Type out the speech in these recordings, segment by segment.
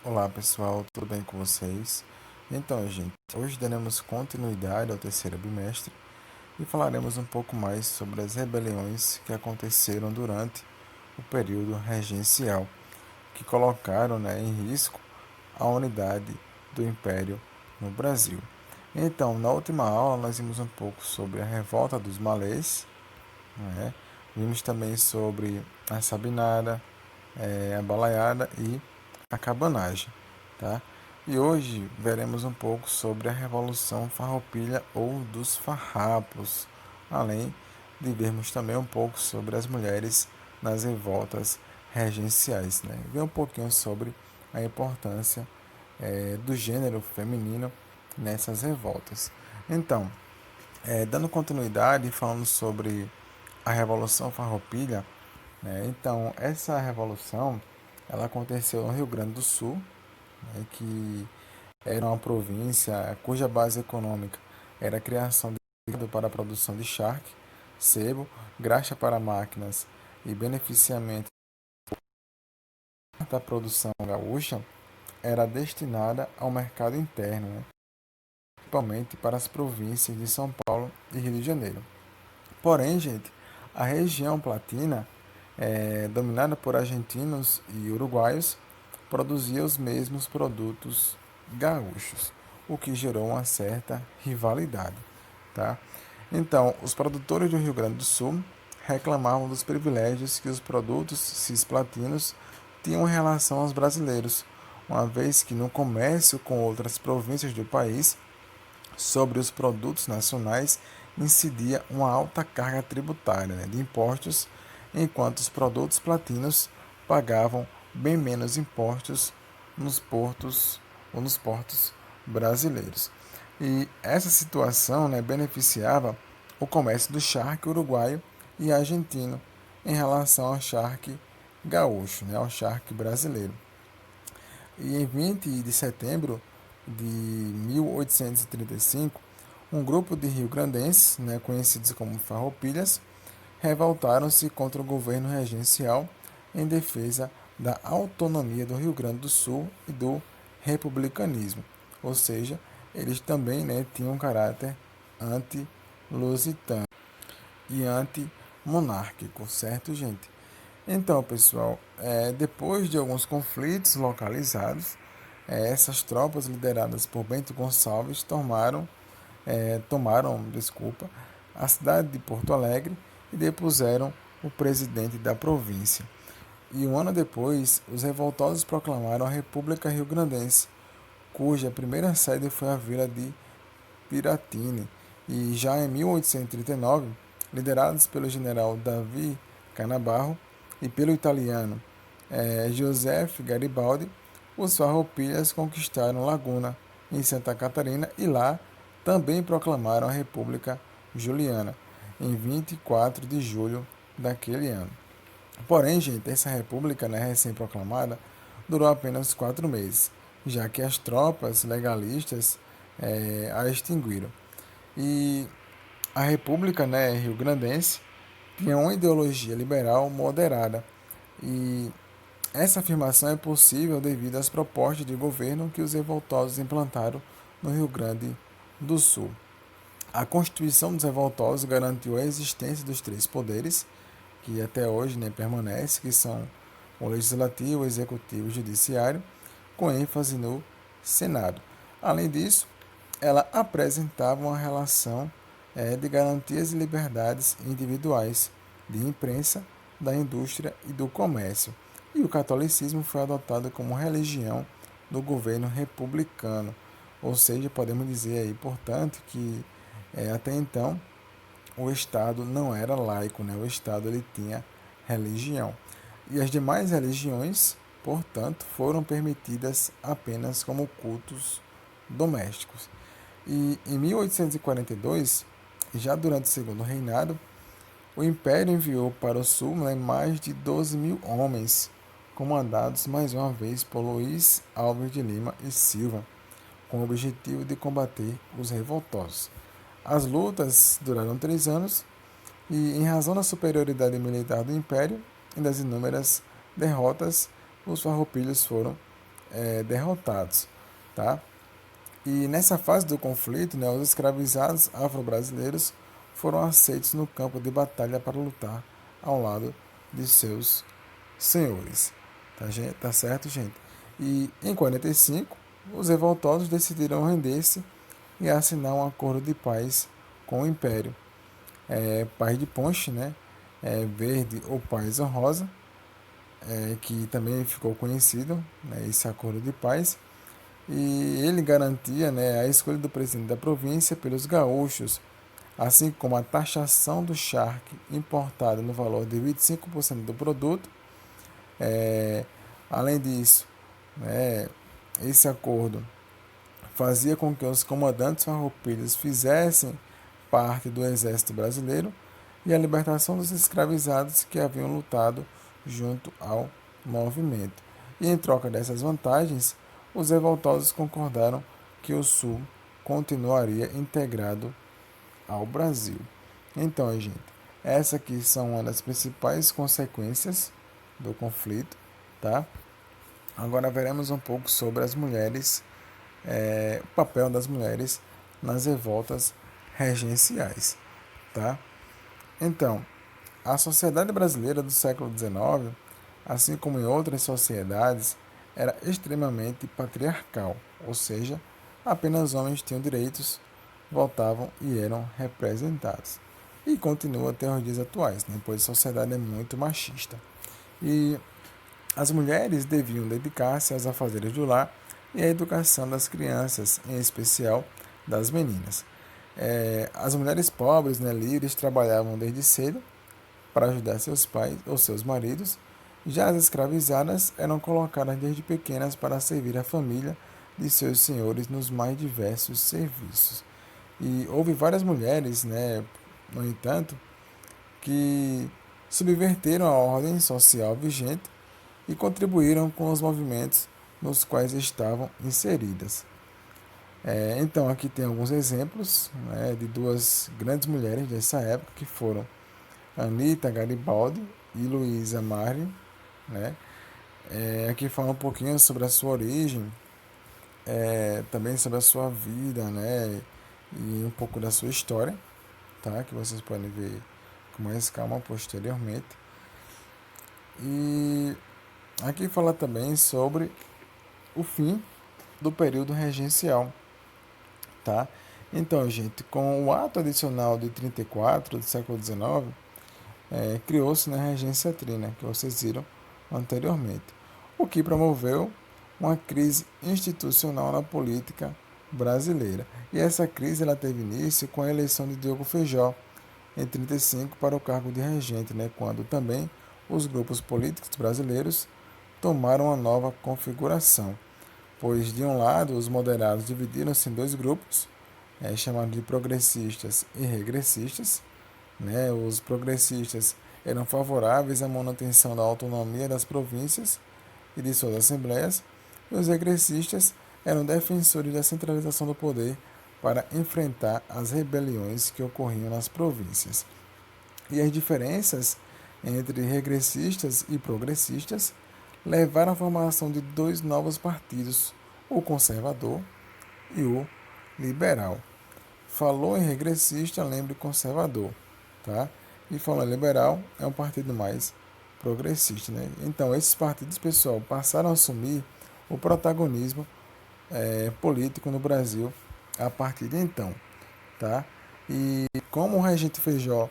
Olá pessoal, tudo bem com vocês? Então, gente, hoje daremos continuidade ao terceiro bimestre e falaremos um pouco mais sobre as rebeliões que aconteceram durante o período regencial, que colocaram, em risco a unidade do Império no Brasil. Então, na última aula, nós vimos um pouco sobre a revolta dos malês, né? Vimos também sobre a sabinada, a balaiada e a cabanagem, tá? E hoje veremos um pouco sobre a Revolução Farroupilha ou dos farrapos, além de vermos também um pouco sobre as mulheres nas revoltas regenciais, né? Ver um pouquinho sobre a importância do gênero feminino nessas revoltas. Então, dando continuidade, falando sobre a Revolução Farroupilha, então essa revolução ela aconteceu no Rio Grande do Sul, que era uma província cuja base econômica era a criação de gado para a produção de charque, sebo, graxa para máquinas e beneficiamento da produção gaúcha, era destinada ao mercado interno, principalmente para as províncias de São Paulo e Rio de Janeiro. Porém, gente, a região platina, dominada por argentinos e uruguaios, produzia os mesmos produtos gaúchos, o que gerou uma certa rivalidade, tá? Então, os produtores do Rio Grande do Sul reclamavam dos privilégios que os produtos cisplatinos tinham em relação aos brasileiros, uma vez que no comércio com outras províncias do país, sobre os produtos nacionais incidia uma alta carga tributária, de impostos, enquanto os produtos platinos pagavam bem menos impostos nos portos brasileiros. E essa situação, beneficiava o comércio do charque uruguaio e argentino em relação ao charque gaúcho, ao charque brasileiro. E em 20 de setembro de 1835, um grupo de rio-grandenses, conhecidos como farroupilhas, revoltaram-se contra o governo regencial em defesa da autonomia do Rio Grande do Sul e do republicanismo. Ou seja, eles também, tinham um caráter anti-lusitano e anti-monárquico, certo, gente? Então, pessoal, depois de alguns conflitos localizados, essas tropas lideradas por Bento Gonçalves tomaram a cidade de Porto Alegre e depuseram o presidente da província. E um ano depois, os revoltosos proclamaram a República Rio-Grandense, cuja primeira sede foi a vila de Piratini. E já em 1839, liderados pelo general Davi Canabarro e pelo italiano Giuseppe Garibaldi, os farroupilhas conquistaram Laguna, em Santa Catarina, e lá também proclamaram a República Juliana, em 24 de julho daquele ano. Porém, gente, essa república, recém-proclamada, durou apenas 4 meses, já que as tropas legalistas a extinguiram. E a república, rio-grandense, tinha uma ideologia liberal moderada. E essa afirmação é possível devido às propostas de governo que os revoltosos implantaram no Rio Grande do Sul. A Constituição dos Revoltosos garantiu a existência dos três poderes, que até hoje, permanece, que são o Legislativo, o Executivo e o Judiciário, com ênfase no Senado. Além disso, ela apresentava uma relação de garantias e liberdades individuais, de imprensa, da indústria e do comércio. E o catolicismo foi adotado como religião do governo republicano. Ou seja, podemos dizer aí, portanto, que até então o Estado não era laico, o Estado ele tinha religião. E as demais religiões, portanto, foram permitidas apenas como cultos domésticos. E em 1842, já durante o segundo reinado, o Império enviou para o sul mais de 12 mil homens, comandados mais uma vez por Luís Alves de Lima e Silva, com o objetivo de combater os revoltosos. As lutas duraram 3 anos e, em razão da superioridade militar do Império e das inúmeras derrotas, os farroupilhos foram derrotados, tá? E nessa fase do conflito, né, os escravizados afro-brasileiros foram aceitos no campo de batalha para lutar ao lado de seus senhores. Tá certo, gente? E em 45, os revoltosos decidiram render-se e assinar um acordo de paz com o Império. Paz de Ponche, né? Verde ou Paz Honrosa, que também ficou conhecido, né, esse acordo de paz. E ele garantia, né, a escolha do presidente da província pelos gaúchos, assim como a taxação do charque importado no valor de 25% do produto. É, Além disso, né, esse acordo fazia com que os comandantes farroupilhas fizessem parte do exército brasileiro e a libertação dos escravizados que haviam lutado junto ao movimento. E em troca dessas vantagens, os revoltosos concordaram que o Sul continuaria integrado ao Brasil. Então, gente, essa aqui são uma das principais consequências do conflito, tá? Agora veremos um pouco sobre as mulheres, o papel das mulheres nas revoltas regenciais, tá? Então, a sociedade brasileira do século XIX, assim como em outras sociedades, era extremamente patriarcal, ou seja, apenas homens tinham direitos, votavam e eram representados. E continua até os dias atuais, né? Pois a sociedade é muito machista. E as mulheres deviam dedicar-se aos afazeres do lar e à educação das crianças, em especial das meninas. As mulheres pobres, né, livres, trabalhavam desde cedo para ajudar seus pais ou seus maridos. Já as escravizadas eram colocadas desde pequenas para servir a família de seus senhores nos mais diversos serviços. E houve várias mulheres, né, no entanto, que subverteram a ordem social vigente e contribuíram com os movimentos nos quais estavam inseridas. Então, aqui tem alguns exemplos, né, de duas grandes mulheres dessa época, que foram Anita Garibaldi e Luísa Maria. Né? Aqui fala um pouquinho sobre a sua origem, também sobre a sua vida, né, e um pouco da sua história, tá? Que vocês podem ver com mais calma posteriormente. E aqui fala também sobre o fim do período regencial, tá? Então, gente, com o ato adicional de 34 do século XIX, criou-se na regência trina, que vocês viram anteriormente, o que promoveu uma crise institucional na política brasileira. E essa crise ela teve início com a eleição de Diogo Feijó em 35 para o cargo de regente, né, quando também os grupos políticos brasileiros tomaram uma nova configuração, pois de um lado os moderados dividiram-se em dois grupos, chamados de progressistas e regressistas. Né? Os progressistas eram favoráveis à manutenção da autonomia das províncias e de suas assembleias, e os regressistas eram defensores da centralização do poder para enfrentar as rebeliões que ocorriam nas províncias. E as diferenças entre regressistas e progressistas levaram à formação de dois novos partidos, o conservador e o liberal. Falou em regressista, lembre conservador, tá? E falou em liberal, é um partido mais progressista, né? Então, esses partidos, pessoal, passaram a assumir o protagonismo político no Brasil a partir de então, tá? E como o regente Feijó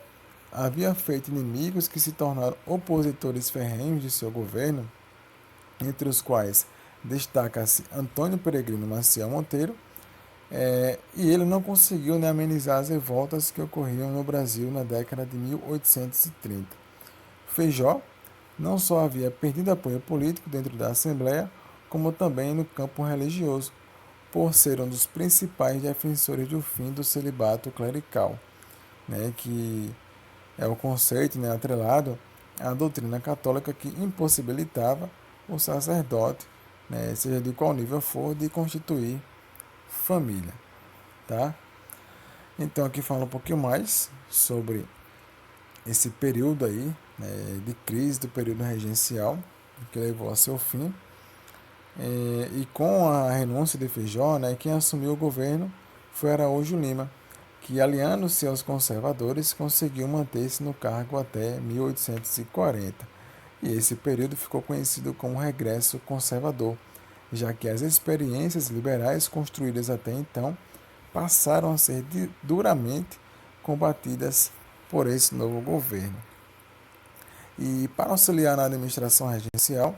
havia feito inimigos que se tornaram opositores ferrenhos de seu governo, entre os quais destaca-se Antônio Peregrino Maciel Monteiro, e ele não conseguiu, né, amenizar as revoltas que ocorriam no Brasil na década de 1830. Feijó não só havia perdido apoio político dentro da Assembleia, como também no campo religioso, por ser um dos principais defensores do fim do celibato clerical, né, que é o conceito, né, atrelado à doutrina católica que impossibilitava o sacerdote, né, seja de qual nível for, de constituir família, tá? Então aqui fala um pouquinho mais sobre esse período aí, né, de crise do período regencial que levou a seu fim. E com a renúncia de Feijó, né, quem assumiu o governo foi Araújo Lima, que, aliando-se aos conservadores, conseguiu manter-se no cargo até 1840. E esse período ficou conhecido como Regresso Conservador, já que as experiências liberais construídas até então passaram a ser duramente combatidas por esse novo governo. E para auxiliar na administração regencial,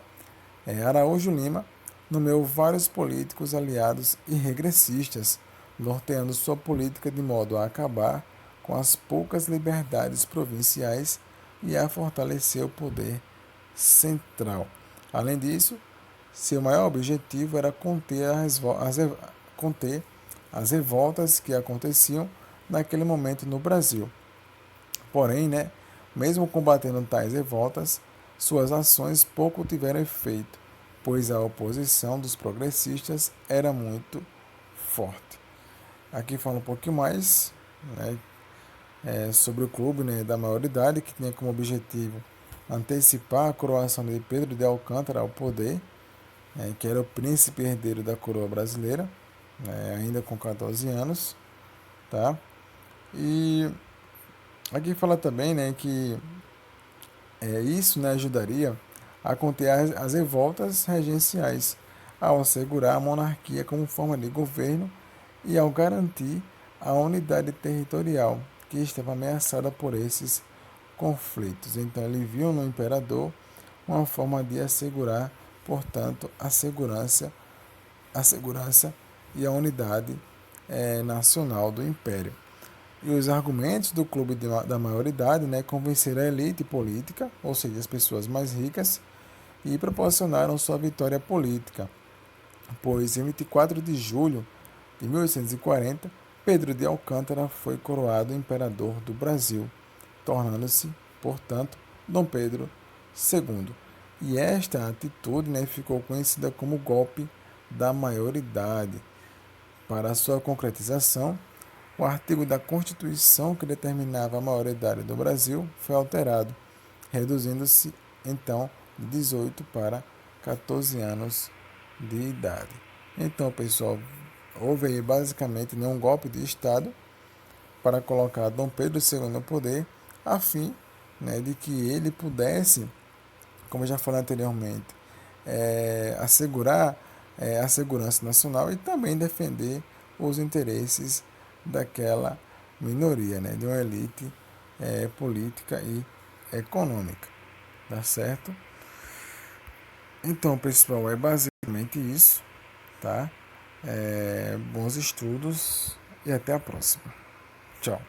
Araújo Lima nomeou vários políticos aliados e regressistas, norteando sua política de modo a acabar com as poucas liberdades provinciais e a fortalecer o poder central. Além disso, seu maior objetivo era conter as revoltas que aconteciam naquele momento no Brasil. Porém, né, mesmo combatendo tais revoltas, suas ações pouco tiveram efeito, pois a oposição dos progressistas era muito forte. Aqui fala um pouquinho mais, né, sobre o clube, né, da maioridade, que tinha como objetivo antecipar a coroação de Pedro de Alcântara ao poder, que era o príncipe herdeiro da coroa brasileira, ainda com 14 anos. Tá? E aqui fala também, né, que isso, né, ajudaria a conter as revoltas regenciais, ao assegurar a monarquia como forma de governo e ao garantir a unidade territorial, que estava ameaçada por esses conflitos. Então ele viu no imperador uma forma de assegurar, portanto, a segurança e a unidade nacional do império. E os argumentos do clube da maioridade, né, convenceram a elite política, ou seja, as pessoas mais ricas, e proporcionaram sua vitória política, pois em 24 de julho de 1840, Pedro de Alcântara foi coroado imperador do Brasil, tornando-se, portanto, Dom Pedro II. E esta atitude, né, ficou conhecida como golpe da maioridade. Para sua concretização, o artigo da Constituição que determinava a maioridade do Brasil foi alterado, reduzindo-se então de 18 para 14 anos de idade. Então, pessoal, houve aí basicamente um golpe de Estado para colocar Dom Pedro II no poder, a fim, né, de que ele pudesse, como eu já falei anteriormente, assegurar a segurança nacional e também defender os interesses daquela minoria, né, de uma elite política e econômica, tá certo? Então, pessoal, é basicamente isso, tá? Bons estudos e até a próxima. Tchau.